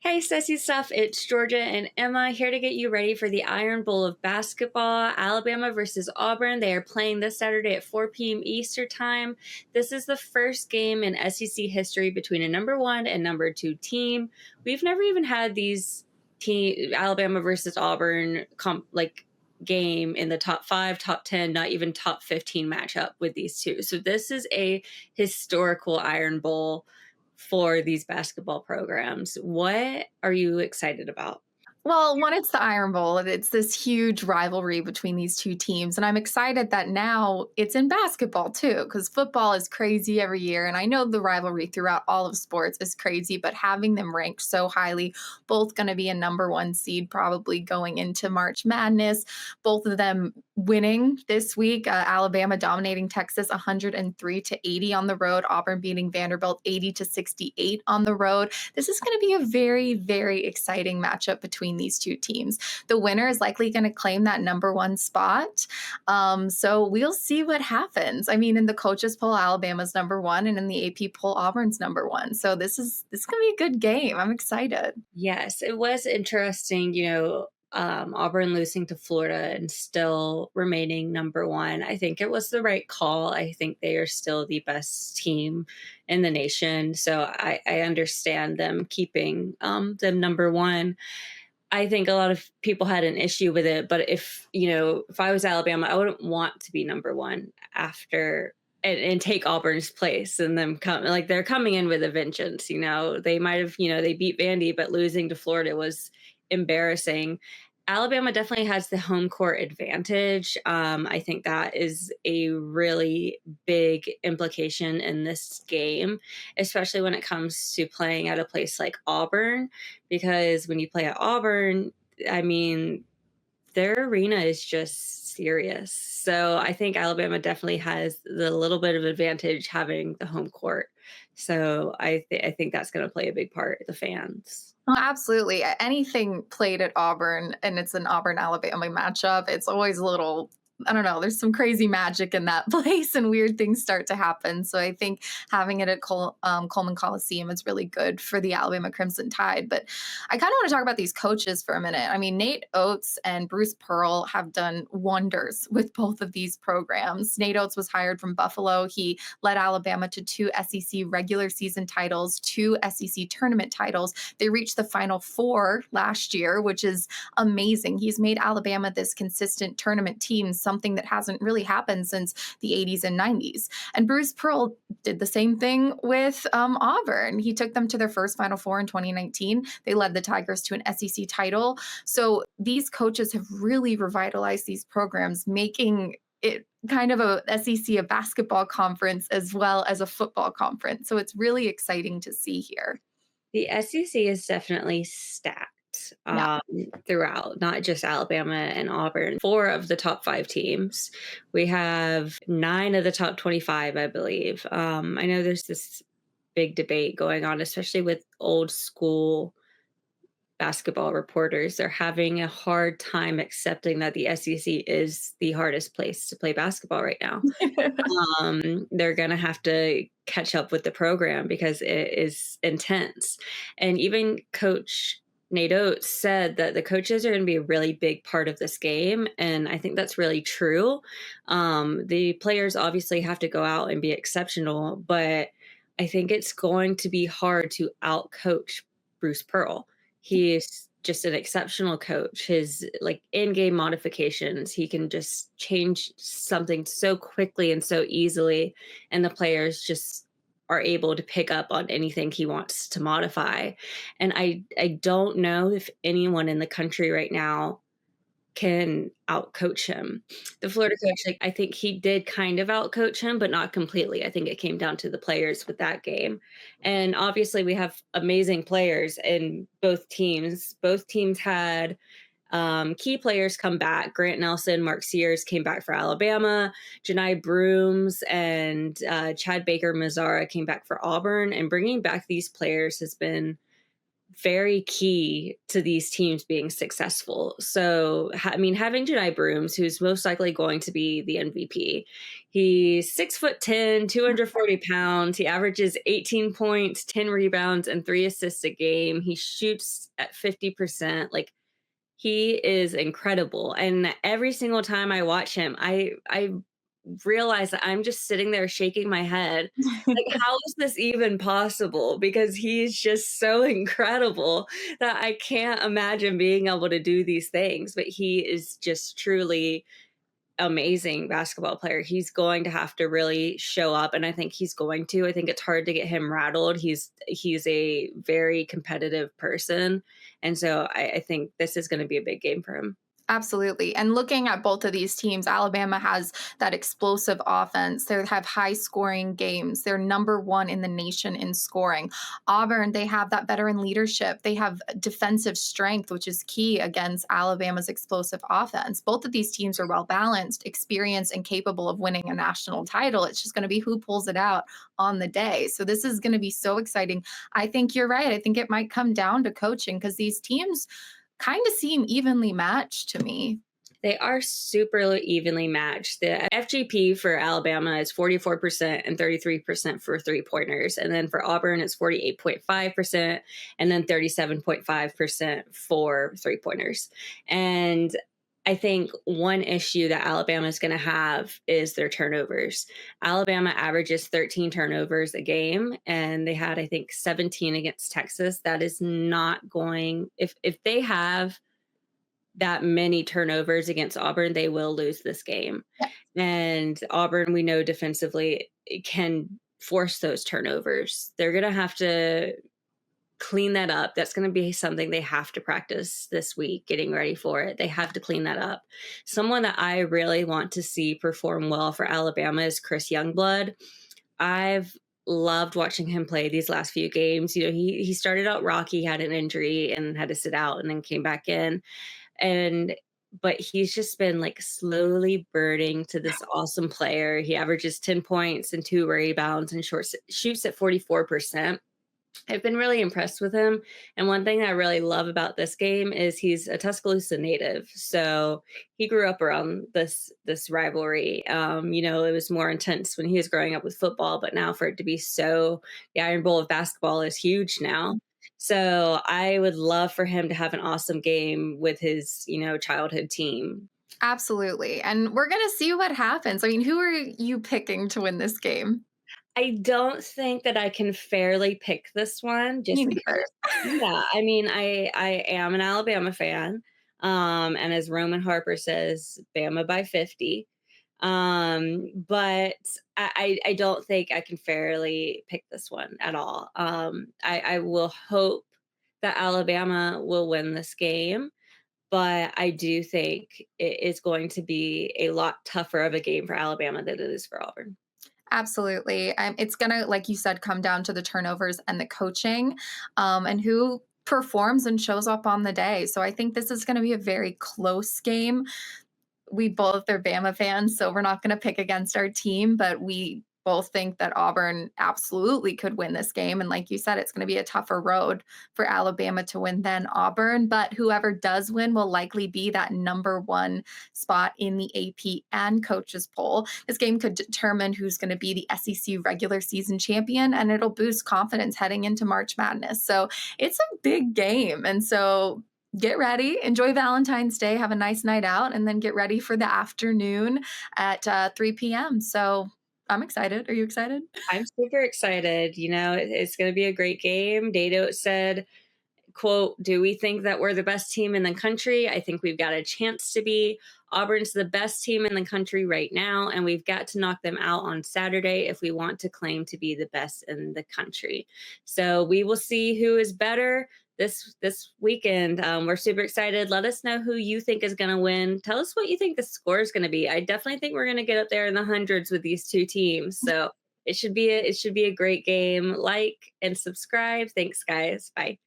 Hey, Sassy Stuff, it's Georgia and Emma here to get you ready for the Iron Bowl of basketball. Alabama versus Auburn. They are playing this Saturday at 4 p.m. Eastern Time. This is the first game in SEC history between a number one and number two team. We've never even had these Alabama versus Auburn game in the top 5, top 10, not even top 15 matchup with these two. So this is a historical Iron Bowl for these basketball programs. What are you excited about? Well, one, it's the Iron Bowl, and it's this huge rivalry between these two teams. And I'm excited that now it's in basketball too, because football is crazy every year. And I know the rivalry throughout all of sports is crazy, but having them ranked so highly, both going to be a number one seed probably going into March Madness, both of them winning this week. Alabama dominating Texas 103-80 on the road, Auburn beating Vanderbilt 80-68 on the road. This is going to be a very, very exciting matchup between these two teams. The winner is likely going to claim that number one spot. So we'll see what happens. I mean, in the coaches poll, Alabama's number one, and in the AP poll, Auburn's number one. So this is going to be a good game. I'm excited. Yes, it was interesting, Auburn losing to Florida and still remaining number one. I think it was the right call. I think they are still the best team in the nation. So I understand them keeping them number one. I think a lot of people had an issue with it, but if I was Alabama, I wouldn't want to be number one after and take Auburn's place and them they're coming in with a vengeance. They might have, they beat Vandy, but losing to Florida was embarrassing. Alabama definitely has the home court advantage. I think that is a really big implication in this game, especially when it comes to playing at a place like Auburn, because when you play at Auburn, I mean, their arena is just serious. So I think Alabama definitely has the little bit of advantage having the home court. So I think that's going to play a big part, the fans. Oh, absolutely. Anything played at Auburn and it's an Auburn Alabama matchup, it's always a little, I don't know, there's some crazy magic in that place and weird things start to happen. So I think having it at Coleman Coliseum is really good for the Alabama Crimson Tide. But I kind of want to talk about these coaches for a minute. I mean, Nate Oats and Bruce Pearl have done wonders with both of these programs. Nate Oats was hired from Buffalo. He led Alabama to 2 SEC regular season titles, 2 SEC tournament titles. They reached the Final Four last year, which is amazing. He's made Alabama this consistent tournament team, something that hasn't really happened since the 80s and 90s. And Bruce Pearl did the same thing with Auburn. He took them to their first Final Four in 2019. They led the Tigers to an SEC title. So these coaches have really revitalized these programs, making it kind of a SEC, a basketball conference as well as a football conference. So it's really exciting to see here. The SEC is definitely stacked Yeah. throughout, not just Alabama and Auburn. 4 of the top 5 teams. We have 9 of the top 25, I believe. I know there's this big debate going on, especially with old school basketball reporters. They're having a hard time accepting that the SEC is the hardest place to play basketball right now. They're going to have to catch up with the program because it is intense. And even Coach Nate Oates said that the coaches are going to be a really big part of this game. And I think that's really true. The players obviously have to go out and be exceptional, but I think it's going to be hard to outcoach Bruce Pearl. He is just an exceptional coach. His in-game modifications, he can just change something so quickly and so easily, and the players just are able to pick up on anything he wants to modify. And I don't know if anyone in the country right now can outcoach him. The Florida coach, I think he did kind of outcoach him, but not completely. I think it came down to the players with that game. And obviously we have amazing players in both teams. Both teams had key players come back. Grant Nelson, Mark Sears came back for Alabama. Janai Brooms and Chad Baker Mazzara came back for Auburn. And bringing back these players has been very key to these teams being successful. So, I mean, having Jedi Brooms, who's most likely going to be the MVP, he's 6'10", 240 pounds. He averages 18 points, 10 rebounds, and 3 assists a game. He shoots at 50%. Like, he is incredible. And every single time I watch him, I realize that I'm just sitting there shaking my head. Like, how is this even possible? Because he's just so incredible that I can't imagine being able to do these things. But he is just truly amazing basketball player. He's going to have to really show up, and I think he's going to. I think it's hard to get him rattled. He's a very competitive person, and so I think this is going to be a big game for him. Absolutely. And looking at both of these teams, Alabama has that explosive offense. They have high scoring games. They're number one in the nation in scoring. Auburn, they have that veteran leadership. They have defensive strength, which is key against Alabama's explosive offense. Both of these teams are well balanced, experienced, and capable of winning a national title. It's just going to be who pulls it out on the day. So this is going to be so exciting. I think you're right. I think it might come down to coaching because these teams kind of seem evenly matched to me. They are super evenly matched. The FGP for Alabama is 44% and 33% for three pointers. And then for Auburn, it's 48.5% and then 37.5% for three pointers. And I think one issue that Alabama is going to have is their turnovers. Alabama averages 13 turnovers a game, and they had, I think, 17 against Texas. That is not going, if they have that many turnovers against Auburn, they will lose this game. Yeah, And Auburn, we know defensively can force those turnovers. They're going to have to clean that up. That's going to be something they have to practice this week, getting ready for it. They have to clean that up. Someone that I really want to see perform well for Alabama is Chris Youngblood. I've loved watching him play these last few games. You know, he started out rocky, had an injury and had to sit out and then came back in. And but he's just been like slowly burning to this awesome player. He averages 10 points and 2 rebounds and shoots at 44%. I've been really impressed with him. And one thing I really love about this game is he's a Tuscaloosa native. So he grew up around this rivalry. You know, it was more intense when he was growing up with football, but now for it to be so, the Iron Bowl of basketball is huge now. So I would love for him to have an awesome game with his, you know, childhood team. absolutely. And we're going to see what happens. I mean, who are you picking to win this game? I don't think that I can fairly pick this one Me just neither. because, yeah, I mean, I am an Alabama fan. And as Roman Harper says, Bama by 50. But I don't think I can fairly pick this one at all. I will hope that Alabama will win this game, but I do think it is going to be a lot tougher of a game for Alabama than it is for Auburn. Absolutely. It's going to, like you said, come down to the turnovers and the coaching and who performs and shows up on the day. So I think this is going to be a very close game. We both are Bama fans, so we're not going to pick against our team, but we both think that Auburn absolutely could win this game. And like you said, it's going to be a tougher road for Alabama to win than Auburn. But whoever does win will likely be that number one spot in the AP and coaches poll. This game could determine who's going to be the SEC regular season champion, and it'll boost confidence heading into March Madness. So it's a big game. And so get ready, enjoy Valentine's Day, have a nice night out, and then get ready for the afternoon at 3 p.m. So I'm excited. Are you excited? I'm super excited. You know, it's going to be a great game. Dado said, quote, "Do we think that we're the best team in the country? I think we've got a chance to be. Auburn's the best team in the country right now, and we've got to knock them out on Saturday if we want to claim to be the best in the country." So we will see who is better this weekend. We're super excited. Let us know who you think is going to win. Tell us what you think the score is going to be. I definitely think we're going to get up there in the hundreds with these two teams. So it should be a great game. Like and subscribe. Thanks, guys. Bye.